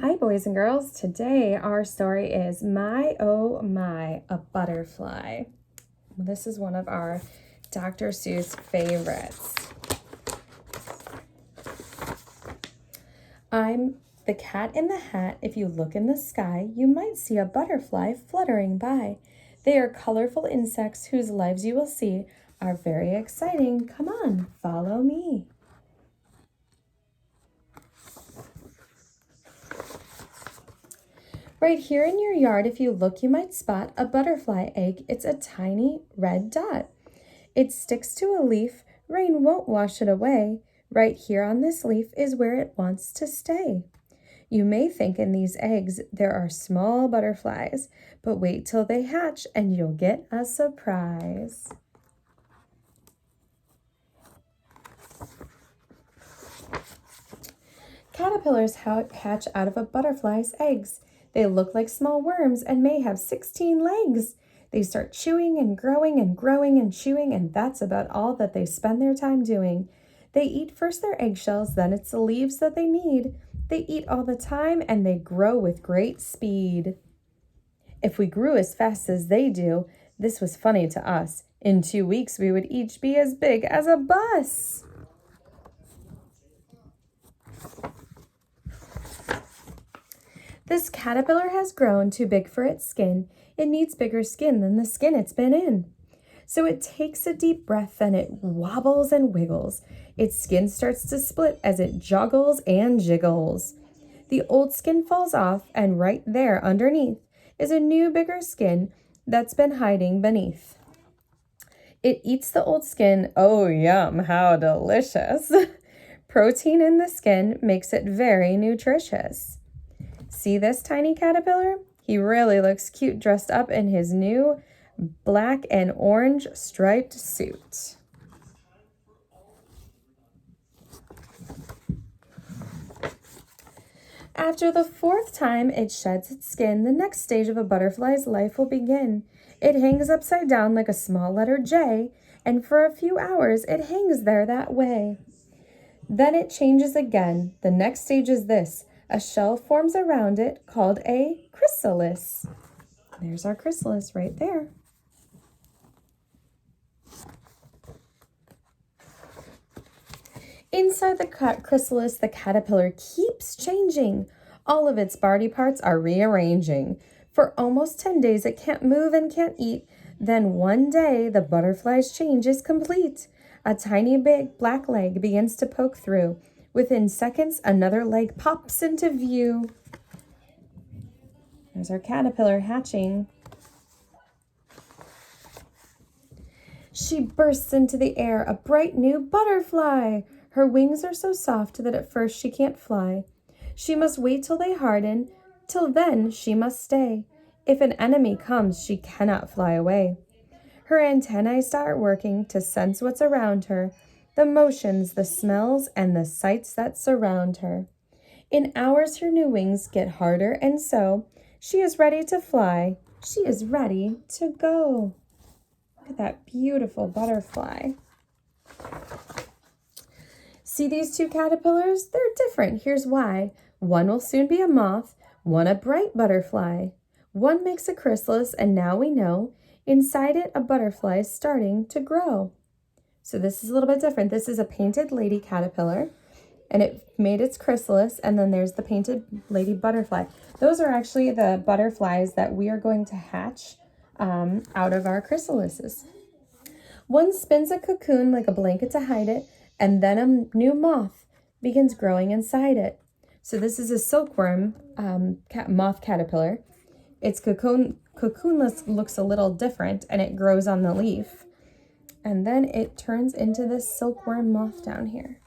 Hi, boys and girls. Today our story is My Oh My, a Butterfly. This is one of our Dr. Seuss favorites. I'm the cat in the hat. If you look in the sky, you might see a butterfly fluttering by. They are colorful insects whose lives you will see are very exciting. Come on, follow me. Right here in your yard, if you look, you might spot a butterfly egg. It's a tiny red dot. It sticks to a leaf. Rain won't wash it away. Right here on this leaf is where it wants to stay. You may think in these eggs there are small butterflies, but wait till they hatch and you'll get a surprise. Caterpillars hatch out of a butterfly's eggs. They look like small worms and may have 16 legs. They start chewing and growing and growing and chewing, and that's about all that they spend their time doing. They eat first their eggshells, then it's the leaves that they need. They eat all the time and they grow with great speed. If we grew as fast as they do, this was funny to us. In 2 weeks, we would each be as big as a bus. This caterpillar has grown too big for its skin. It needs bigger skin than the skin it's been in. So it takes a deep breath and it wobbles and wiggles. Its skin starts to split as it joggles and jiggles. The old skin falls off, and right there underneath is a new, bigger skin that's been hiding beneath. It eats the old skin. Oh, yum, how delicious. Protein in the skin makes it very nutritious. See this tiny caterpillar? He really looks cute dressed up in his new black and orange striped suit. After the 4th time it sheds its skin, the next stage of a butterfly's life will begin. It hangs upside down like a small letter J, and for a few hours it hangs there that way. Then it changes again. The next stage is this. A shell forms around it called a chrysalis. There's our chrysalis right there. Inside the chrysalis, the caterpillar keeps changing. All of its body parts are rearranging. For almost 10 days, it can't move and can't eat. Then one day, the butterfly's change is complete. A tiny big black leg begins to poke through. Within seconds, another leg pops into view. There's our caterpillar hatching. She bursts into the air, a bright new butterfly. Her wings are so soft that at first she can't fly. She must wait till they harden. Till then, she must stay. If an enemy comes, she cannot fly away. Her antennae start working to sense what's around her, the motions, the smells, and the sights that surround her. In hours, her new wings get harder, and so she is ready to fly. She is ready to go. Look at that beautiful butterfly. See these two caterpillars? They're different. Here's why. One will soon be a moth, one a bright butterfly. One makes a chrysalis, and now we know inside it a butterfly is starting to grow. So this is a little bit different. This is a painted lady caterpillar, and it made its chrysalis, and then there's the painted lady butterfly. Those are actually the butterflies that we are going to hatch out of our chrysalises. One spins a cocoon like a blanket to hide it, and then a new moth begins growing inside it. So this is a silkworm moth caterpillar. Its cocoon looks a little different, and it grows on the leaf. And then it turns into this silkworm moth down here.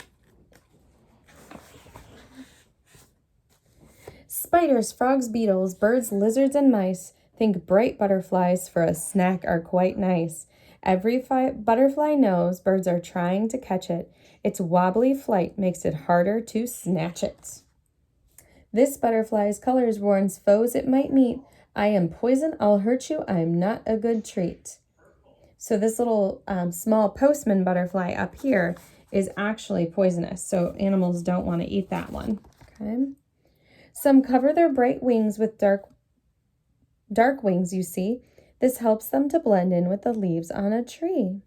Spiders, frogs, beetles, birds, lizards, and mice think bright butterflies for a snack are quite nice. Every butterfly knows birds are trying to catch it. Its wobbly flight makes it harder to snatch it. This butterfly's colors warns foes it might meet. I am poison, I'll hurt you, I'm not a good treat. So this little small postman butterfly up here is actually poisonous, so animals don't want to eat that one. Okay. Some cover their bright wings with dark wings, you see. This helps them to blend in with the leaves on a tree.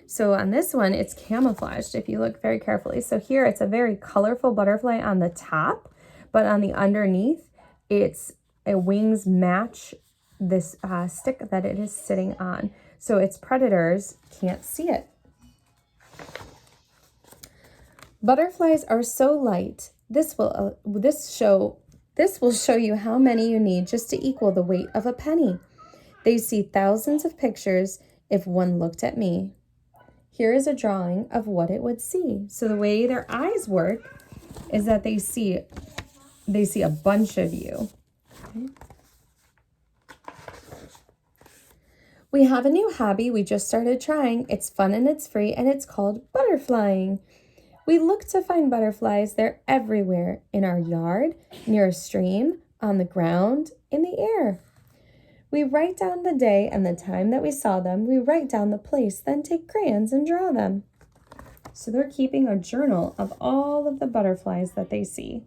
So on this one, it's camouflaged if you look very carefully. So here it's a very colorful butterfly on the top, but on the underneath, its wings match this stick that it is sitting on. So its predators can't see it. Butterflies are so light. This will show you how many you need just to equal the weight of a penny. They see thousands of pictures if one looked at me. Here is a drawing of what it would see. So the way their eyes work is that they see a bunch of you. Okay. We have a new hobby we just started trying. It's fun and it's free, and it's called butterflying. We look to find butterflies. They're everywhere, in our yard, near a stream, on the ground, in the air. We write down the day and the time that we saw them. We write down the place, then take crayons and draw them. So they're keeping a journal of all of the butterflies that they see.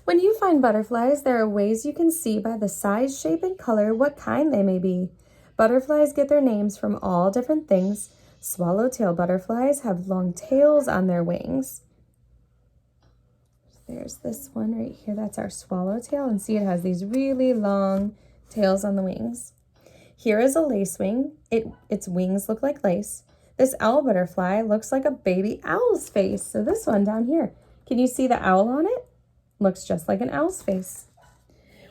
When you find butterflies, there are ways you can see by the size, shape, and color what kind they may be. Butterflies get their names from all different things. Swallowtail butterflies have long tails on their wings. There's this one right here. That's our swallowtail. And see, it has these really long tails on the wings. Here is a lacewing. Its wings look like lace. This owl butterfly looks like a baby owl's face. So this one down here, can you see the owl on it? Looks just like an owl's face.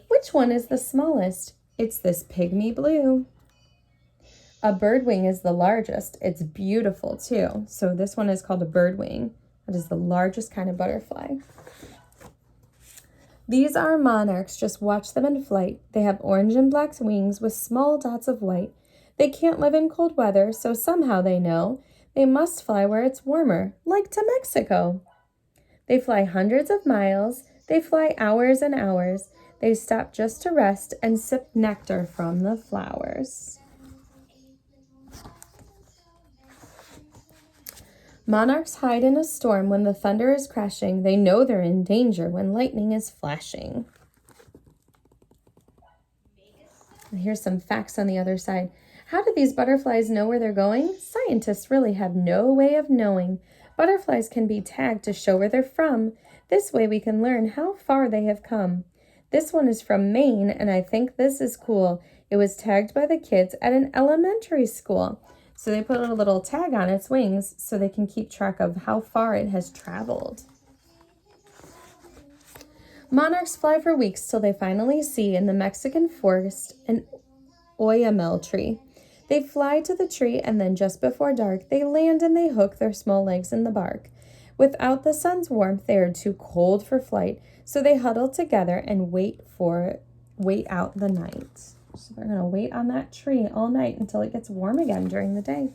Which one is the smallest? It's this pygmy blue. A birdwing is the largest. It's beautiful too. So this one is called a birdwing. That is the largest kind of butterfly. These are monarchs. Just watch them in flight. They have orange and black wings with small dots of white. They can't live in cold weather, so somehow they know they must fly where it's warmer, like to Mexico. They fly hundreds of miles. They fly hours and hours. They stop just to rest and sip nectar from the flowers. Monarchs hide in a storm when the thunder is crashing. They know they're in danger when lightning is flashing. And here's some facts on the other side. How do these butterflies know where they're going? Scientists really have no way of knowing. Butterflies can be tagged to show where they're from. This way we can learn how far they have come. This one is from Maine, and I think this is cool. It was tagged by the kids at an elementary school. So they put a little tag on its wings so they can keep track of how far it has traveled. Monarchs fly for weeks till they finally see in the Mexican forest an oyamel tree. They fly to the tree, and then just before dark, they land and they hook their small legs in the bark. Without the sun's warmth, they are too cold for flight, so they huddle together and wait out the night. So they're going to wait on that tree all night until it gets warm again during the day.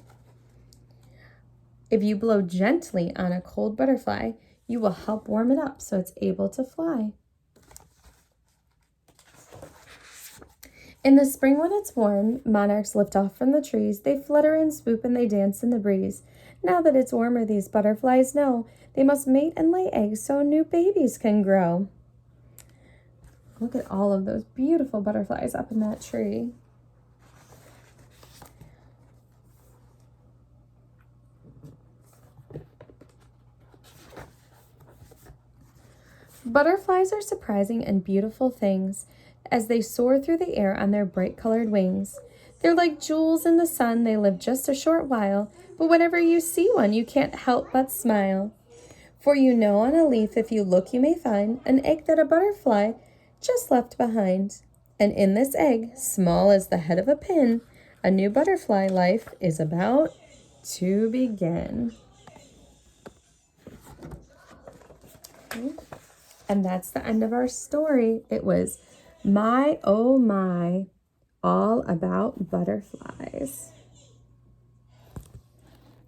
If you blow gently on a cold butterfly, you will help warm it up so it's able to fly. In the spring when it's warm, monarchs lift off from the trees. They flutter and swoop and they dance in the breeze. Now that it's warmer, these butterflies know they must mate and lay eggs so new babies can grow. Look at all of those beautiful butterflies up in that tree. Butterflies are surprising and beautiful things as they soar through the air on their bright colored wings. They're like jewels in the sun. They live just a short while, but whenever you see one, you can't help but smile. For you know on a leaf, if you look, you may find an egg that a butterfly just left behind. And in this egg, small as the head of a pin, a new butterfly life is about to begin. Okay. And that's the end of our story. It was My Oh My, all about butterflies.